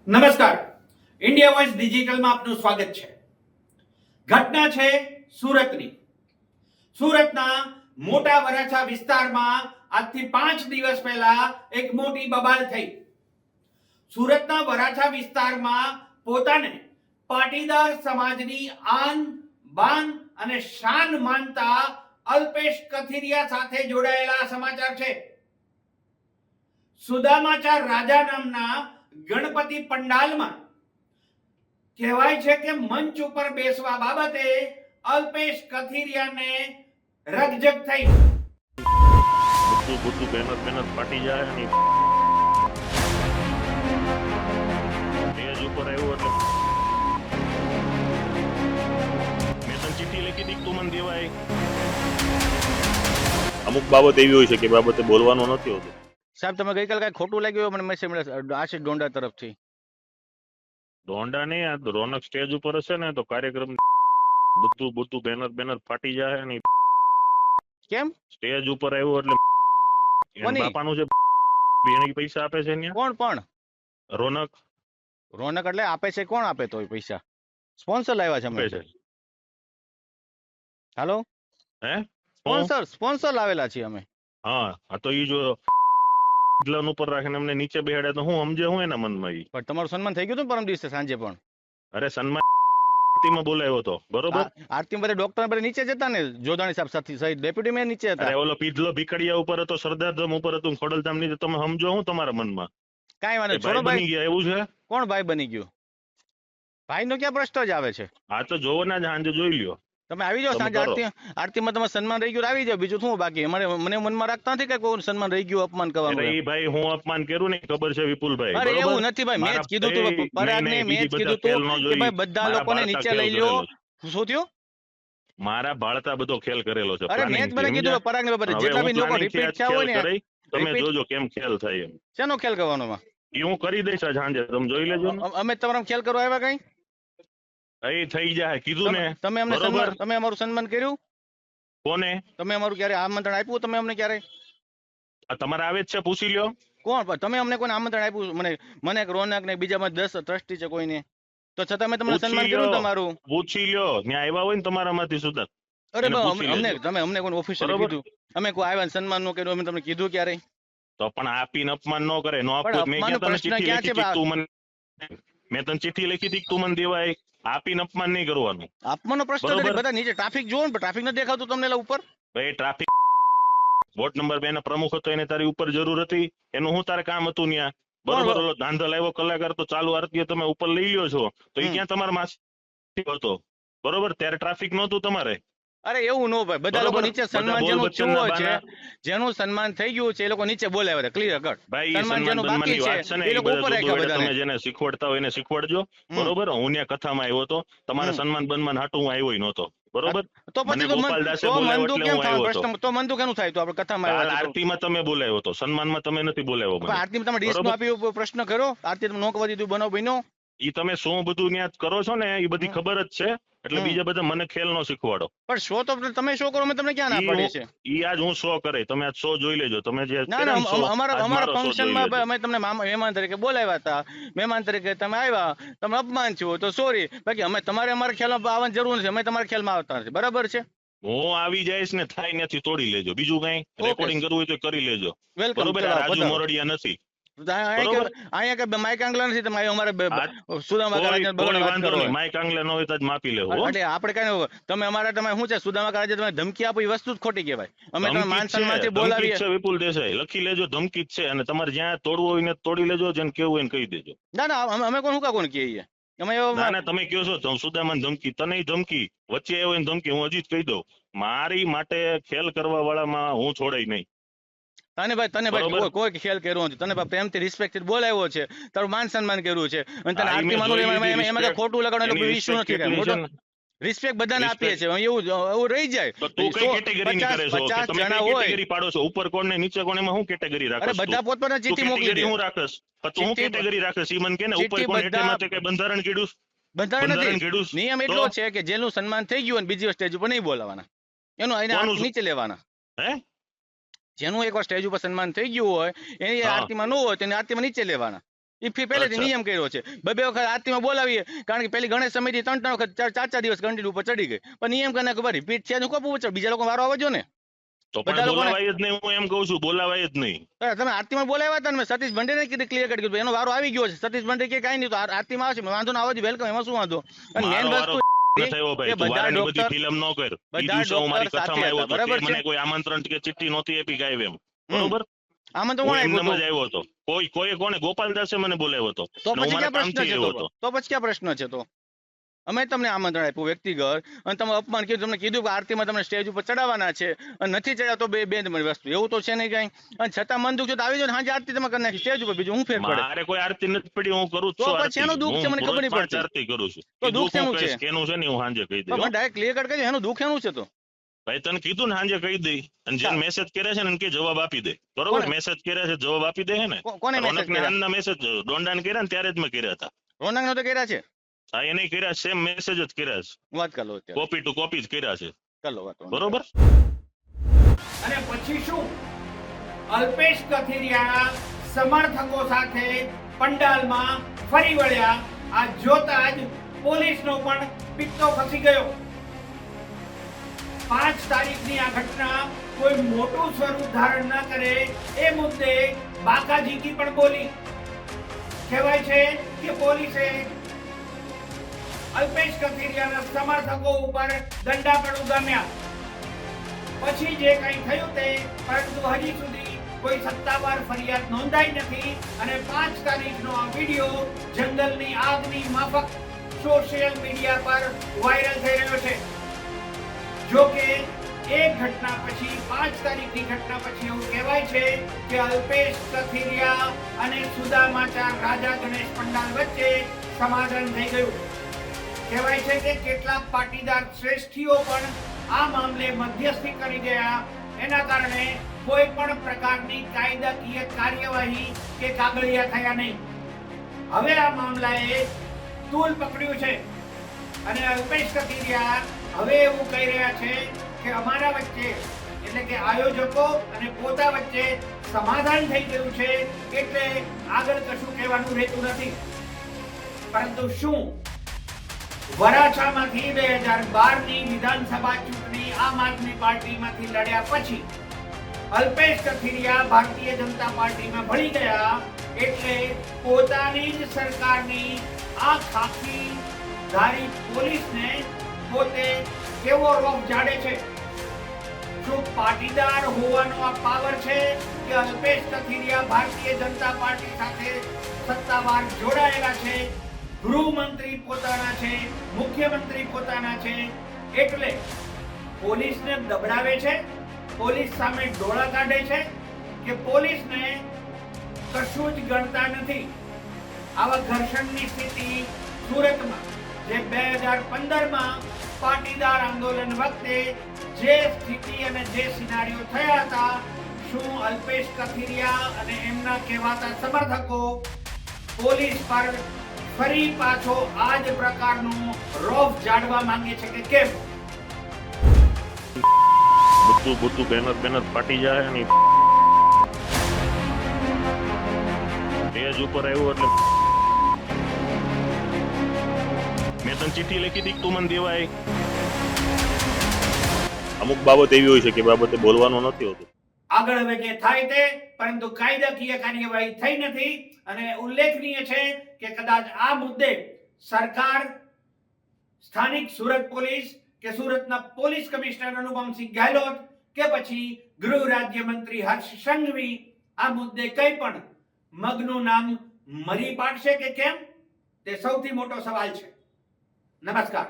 નમસ્કાર, India voice ડિજિટલમાં આપનું સ્વાગત છે. ઘટના છે સુરતની. સુરતના મોટા વરાછા વિસ્તારમાં આજથી 5 દિવસ પહેલા એક મોટી બબાલ થઈ. સુરતના વરાછા વિસ્તારમાં પોતાને પાટીદાર સમાજની આન બાન અને શાન માનતા અલ્પેશ કથિરિયા સાથે જોડાયેલા સમાચાર છે. સુદામાચાર રાજા નામના ગણપતિ પંડાલમાં કહેવાય છે કે મંચ ઉપર બેસવા બાબતે અલ્પેશ કથિરિયાને રકઝક થઈ. બધું મહેનત ફાટી જાય ને સ્ટેજ ઉપર આવ્યો એટલે મેં તને ચિઠ્ઠી લખી હતી તું મને દેવાય. અમુક બાબત એવી હોય છે કે બાબતે બોલવાનું નથી હોતું. સાહેબ તમે ગઈકાલે કઈ ખોટું લાગ્યું મને મેસેજ મળ્યો આશિષ ડોંડા તરફથી. દોંડા નહીં, આ રોનક સ્ટેજ ઉપર હશે ને તો કાર્યક્રમ બધું બેનર ફાટી જાય ને. કેમ સ્ટેજ ઉપર આવ્યો એટલે એના બાપાનું છે એને પૈસા આપે છે ને. કોણ પણ રોનક રોનક એટલે આપે છે? કોણ આપે તો પૈસા? સ્પોન્સર લાવ્યા છે અમે. આપે છે. હાલો હે સ્પોન્સર લાવેલા છીએ અમે. હા આ તો ઈ જો ગિલાન ઉપર રાખીને અમને નીચે બેહાડે તો હું સમજે હું એના મનમાં ઈ. પણ તમારું સન્માન થઈ ગયું હતું પરમ દિવસે સાંજે પણ. અરે સન્માન બોલાવ્યો હતો બરોબર. આરતી બધે ડોક્ટર બધે નીચે જતા ને જોધાણી સાહેબ સાથે સહિત ડેપ્યુટી મેયર નીચે હતા. અરે ઓલો પીધલો ભીકડિયા ઉપર હતો, સરદારધામ ઉપર હતું, ખોડલધામ ની. તમે સમજો હું તમારા મનમાં કાઈ વાંધો ભાઈ છોડો બની ગયા એવું છે. કોણ ભાઈ બની ગયું? ભાઈ નો ક્યાં પ્રશ્ન જ આવે છે? આ તો જોવો ને સાંજે જોઈ લ્યો. તમે આવી જાઓ સાંજે આરતીમાં તમારે સન્માન રહી ગયું આવી જાઓ. બીજું શું બાકી? મને મનમાં રાખતા નથી કે કોઈ સન્માન રહી ગયું અપમાન કરવાનું. એ ભાઈ હું અપમાન કર્યું ને ખબર છે વિપુલભાઈ? અરે એવું નથી ભાઈ, મેં જ કીધું તું પરાગને, મેં જ કીધું તું કે ભાઈ બધા લોકોને નીચે લઈ લ્યો. શું થયું? મારા બાળતા બધો ખેલ કરેલો છે. અરે મેં જ મને કીધું પરાગને બાબતે જેટલા બી લોકો રિપીટ થયા હોય ને તમે જોજો કેમ ખેલ થાય એમ. શેનો ખેલ કરવાનો માં? એ હું કરી દઈશ આજ સાંજે, તમે જોઈ લેજો. અમે તમારા ખેલ કરવા આવ્યા કઈ? એ થઈ જાય કીધું ને. તમે અમને સન્માન, તમે અમારું સન્માન કર્યું? કોને? તમે અમારું ક્યારે આમંત્રણ આપ્યું? તમે અમને ક્યારે? તમારે આવે જ છે, પૂછી લ્યો. કોણ? તમે અમને કોઈને આમંત્રણ આપ્યું? મને રોનક ને બીજા 10 ટ્રસ્ટી છે કોઈને, તો છતાં મેં તમને સન્માન કર્યું તમારું? પૂછી લ્યો, ત્યાં આવ્યા હોય ને તમારામાંથી સુધા. અરે અમને કોઈ ઓફિશિયલ કીધું? અમે કોઈ આવ્યા સન્માન નો કર્યું અમે તમને કીધું ક્યારે? તો પણ આપીને અપમાન ન કરે. નો આપવું. મેં તને ચિઠ્ઠી લખી હતી તું મને, મેં તને ચિઠ્ઠી લખી હતી તું મને દેવાય. આપીને અપમાન નહીં કરવાનું. અપમાનનો પ્રશ્ન નથી. બધા નીચે ટ્રાફિક જોવો ને, ટ્રાફિક નથી દેખાતું તમને ઉપર? ભાઈ ટ્રાફિક વોર્ડ નંબર 2 ના પ્રમુખ હતો, એને તારી ઉપર જરૂર હતી? એનું શું તારે કામ હતું ત્યાં? બરોબર. ઓલો ધાંધલ આવ્યો કલાકાર તો ચાલુ આરતી તમે ઉપર લઈ લ્યો છો તો એ ક્યાં તમારા માસી હતો? બરોબર, ત્યારે ટ્રાફિક નહોતું તમારે. અરે એવું નો ભાઈ, બધા લોકો નીચે સન્માન જેનું થયું હોય છે, જેનું સન્માન થઈ ગયું છે એ લોકો નીચે બોલાવે. Clear cut. સન્માન જેનું બાકી છે એ લોકો ઉપર રાખ્યા બધાને. તમે જેને શીખવાડતા હોય એને શીખવાડજો. બરોબર, હું ત્યાં કથામાં આવ્યો હતો, તમારા સન્માન બનમાન હાટું હું આવ્યો નહોતો. બરોબર, તો પછી તો મનદુખ કેનું થાય? તો આપણે કથામાં આરતીમાં તમે બોલાવ્યો હતો, સન્માનમાં તમે નથી બોલાવ્યો. આરતીમાં તમે ડીશ આપ્યું, પ્રશ્ન કર્યો? આરતી તમે નો કરવા દીધું, બનાવ બન્યો? ઈ તમે શું બધું ત્યાં કરો છો ને એ બધી ખબર જ છે. એટલે બીજા બધા મને ખેલ નો શીખવાડો. પણ શો તો તમે શો કરો, મેં તમને ક્યાં ના પાડી છે? ઈ આજ હું શો કરે, તમે આજ શો જોઈ લેજો. તમે જે અમારા ફંક્શનમાં અમે તમને મહેમાન તરીકે બોલાવ્યા હતા, મહેમાન તરીકે તમે આવ્યા, તમે અપમાન છો તો સોરી. બાકી અમે તમારે અમારા ખ્યાલમાં આવવાની જરૂર નથી, અમે તમારા ખ્યાલમાં આવતા નથી. બરાબર છે? હું આવી જઈશ ને થાય ત્યાંથી તોડી લેજો. બીજું કઈ રેકોર્ડિંગ કરવું હોય તો કરી લેજો. બરોબર, રાજુ મોરડિયા નથી. અહીંયા માઇક આંગલા નથી. તમે અમારે સુદામા માઇક આંગલા નો હોય તો માપી લેવું. એટલે આપણે કઈ તમે અમારા તમે શું છે સુદામા કાળજે તમે ધમકી આપો એ વસ્તુ જ ખોટી કહેવાય. અમે તમે માન સન્માનથી બોલાવીએ છે. વિપુલ દેસાઈ લખી લેજો, ધમકી જ છે. અને તમારે જ્યાં તોડવું હોય ને તોડી લેજો, જેને કેવું હોય કહી દેજો. ના અમે કોણ કોણ કહીએ? તમે કહો છો સુદામાન ધમકી, તને ધમકી, વચ્ચે આવ્યો એને ધમકી. હું હજી જ કહી દઉં, મારી માટે ખેલ કરવા વાળામાં હું છોડાય નહીં. તને ભાઈ કોઈ ખેલ કર્યો નથી. તને પ્રેમથી રિસ્પેક્ટ બોલાવ્યો છે, તારું માન સન્માન કર્યું છે, અને તને આરતી માનું એમાં ખોટું લગાડવાનું કોઈ ઇશ્યુ નથી. રિસ્પેક્ટ બધાને આપીએ છીએ, એવું રહી જાય. તું કઈ કેટેગરી કરે છો? તમે કઈ કેટેગરી પાડો છો? ઉપર કોણ ને નીચે કોણ, એમાં હું કેટેગરી રાખો? બધા પોતપોતાની ચિઠ્ઠી મોકલી દે. હું રાખસ તું હું કેટેગરી રાખસ? ઈ મને કે ને ઉપર કોણ હેઠે માથે કઈ બંધારણ કીધું? બંધારણ નથી. નિયમ એટલો છે કે જેનું સન્માન થઈ ગયું અને બીજી સ્ટેજ ઉપર નહીં બોલાવાના, એનું નીચે લેવાના. હે? જેનું એકવાર સ્ટેજ ઉપર સન્માન થઈ ગયું હોય એની આરતીમાં ન હોય તેની આરતીમાં નીચે લેવાના. એ પહેલેથી અચ્છા. નિયમ કર્યો છે. બે વખત આરતીમાં બોલાવીએ, કારણ કે પેલી ગણેશ સમિતિ 3 વખત 4 દિવસ કન્ટિન્યુ ઉપર ચડી ગઈ, પણ નિયમ કરીને કે રિપીટ છે કોપ ઉપર બીજા લોકો વારો આવજો ને. તો બધા પણ લોકોને બોલાવાય જ નહીં, હું એમ કહું છું, બોલાવાય જ નહીં. તમે આરતીમાં બોલાવ્યા હતા ને, મેં સતીશ ભંડેને કીધું, ક્લિયર કટ કીધું એનો વારો આવી ગયો છે. સતીશ ભંડે કે કાંઈ નહીં, તો આરતીમાં આવશે, વાંધો ના આવે, વેલકમ, એમાં શું વાંધો. અને મેન મારો વારો વસ્તુ ન થયો ભાઈ, કે તું બધા વારાની બધી ડોક્ટર ફિલ્મ ન કર. ઈ બધા દિવસે હું મારી ડોક્ટર કથામાં સાથે આવ્યો હતા, હતો, બરાબર તે છે. મને કોઈ આમંત્રણ કે ચિઠ્ઠી નહોતી આપી કાંઈ એમ, બરોબર? આમાં તો હું કોણ એમનેમ આપ્યું જ આવ્યો હતો. કોઈએ કોને ગોપાલદાસે મને બોલાવ્યો હતો, તો અને હું પછી મારા ક્યાં પ્રશ્ન કામથી છે? આવ્યો હતો. તો પછી ક્યાં પ્રશ્ન છે? તો અમે તમને આમંત્રણ આપ્યું વ્યક્તિગત, અને તમે અપમાન કર્યું, તમને કીધું કે આરતીમાં તમને સ્ટેજ ઉપર ચડાવવાના છે, અને નથી ચડ્યા તો બે વસ્તુ, એવું તો છે નહીં કાંઈ. અને છતાં મન દુખ છે તો આવી જાવ, સાંજે આરતી તમે કરી નાખી સ્ટેજ ઉપર, બીજું હું ફેર પડે? મારે કોઈ આરતી નથી પડી, હું કરું જ તો છું પછી આરતી. એનું દુઃખ છે, હું મને ખબર રોજ નહીં 5 પડતી. આરતી કરું છું. તો એ દુઃખ દુઃખ હું શેનું છે? કહીશ, કેનું છે ને હું સાંજે કહી તો દઉં. મને ડાયરેક્ટ ક્લિયર કટ કરજો, એનું દુઃખ એનું છે. તો ભાઈ તને કીધું ને સાંજે કહી દઈ, અને જેને ચાલ. મેસેજ કર્યા છે ને એને કે જવાબ આપી દે, બરોબર? કોને? મેસેજ કર્યા છે જવાબ આપી દે હે ને. કોને મેસેજ રોનકને કર્યા? આનના મેસેજ ડોંડાને કર્યા ને ત્યારે જ મેં કર્યા હતા. રોનક નો તો કર્યા છે, હા, એને કર્યા, સેમ મેસેજ જ કર્યા છે, વાત કરી લો અત્યારે, કોપી ટુ કોપી જ કર્યા છે, કરી લો વાત. બરોબર? અને પછી શું? અલ્પેશ કથિરિયાના સમર્થકો સાથે પંડાલમાં ફરી વળ્યા. આ જોતા જ પોલીસનો પણ પિત્તો ખસી ગયો. 5 તારીખની આ ઘટના કોઈ મોટું સ્વરૂપ ધારણ ન કરે એ મુદ્દે બાકાજીકી પણ બોલી. કહેવાય છે કે પોલીસે અલ્પેશ કથિરિયાના સમર્થકો ઉપર દંડા પણ ઉગામ્યા. પછી જે કંઈ થયું તે, પરંતુ હજી સુધી કોઈ સત્તાવાર ફરિયાદ નોંધાઈ નથી. અને 5 તારીખનો આ વિડીયો જંગલની આગની માફક સોશિયલ મીડિયા પર વાયરલ થઈ રહ્યો છે. જો કે એક ઘટના પછી, 5 તારીખની ઘટના પછી એવું કહેવાય છે કે અલ્પેશ કથિરિયા અને સુદામાચાર રાજા ગણેશ પંડાલ વચ્ચે સમાધાન થઈ ગયું. કહેવાય છે કે કેટલાક પાટીદાર શ્રેષ્ઠીઓ પણ આ મામલે મધ્યસ્થી કરી ગયા. એના કારણે કોઈ પણ પ્રકારની કાયદાકીય કાર્યવાહી કે કાગળિયા થયા નહીં. હવે આ મામલાએ તૂલ પકડ્યું છે, અને અલ્પેશ કથિરિયા હવે એવું કહી રહ્યા છે કે અમારા વચ્ચે, એટલે કે આયોજકો અને પોતા વચ્ચે સમાધાન થઈ ગયું છે, એટલે આગળ કશું કહેવાનું રહેતું નથી. પરંતુ શું વરાછામાંથી 2012ની વિધાનસભા ચૂંટણી આમ આદમી પાર્ટીમાંથી લડ્યા પછી અલ્પેશ કથિરિયા ભારતીય જનતા પાર્ટીમાં ભળી ગયા, એટલે પોતાની જ સરકારની આ ખાખી ધારી પોલીસને પોતે કેવો રોપ જાડે છે? શું પાટીદાર હોવાનો આ પાવર છે કે અલ્પેશ કથિરિયા ભારતીય જનતા પાર્ટી સાથે સત્તાવાર જોડાયેલા છે? ગૃહમંત્રી પોતાના છે, મુખ્યમંત્રી પોતાના છે, એટલે પોલીસને દબડાવે છે, પોલીસ સામે ડોળા કાઢે છે, કે પોલીસને કશું જ ગણતા નથી? આવા ઘર્ષણની સ્થિતિ સુરતમાં, જે 2015માં પાટીદાર આંદોલન વખતે જે સ્થિતિ અને જે સિનારીઓ થયા હતા, શું અલ્પેશ કથિરિયા અને એમના કહેવાતા સમર્થકો પોલીસ પર ફરી પાછો આ જ પ્રકારનો રોફ જાડવા માંગે છે કે કેમ? બધું બેનર ફાટી જાય ને પેજ ઉપર આવ્યું એટલે મેં તને ચિઠ્ઠી લખી હતી તું મને દેવાય. અમુક બાબત એવી હોય છે કે બાબતે બોલવાનું નથી હોતું. આગળ હવે જે થાય તે, પરંતુ કાયદાકીય કાર્યવાહી થઈ નથી. અને ઉલ્લેખનીય છે કે કદાચ આ મુદ્દે સરકાર, સ્થાનિક સુરત પોલીસ કે સુરતના પોલીસ કમિશનર અનુપમસિંહ ગેહલોત કે પછી ગૃહ રાજ્યમંત્રી હર્ષ સંઘવી આ મુદ્દે કંઈ પણ મગનું નામ મરી પાડશે કે કેમ, તે સૌથી મોટો સવાલ છે. નમસ્કાર.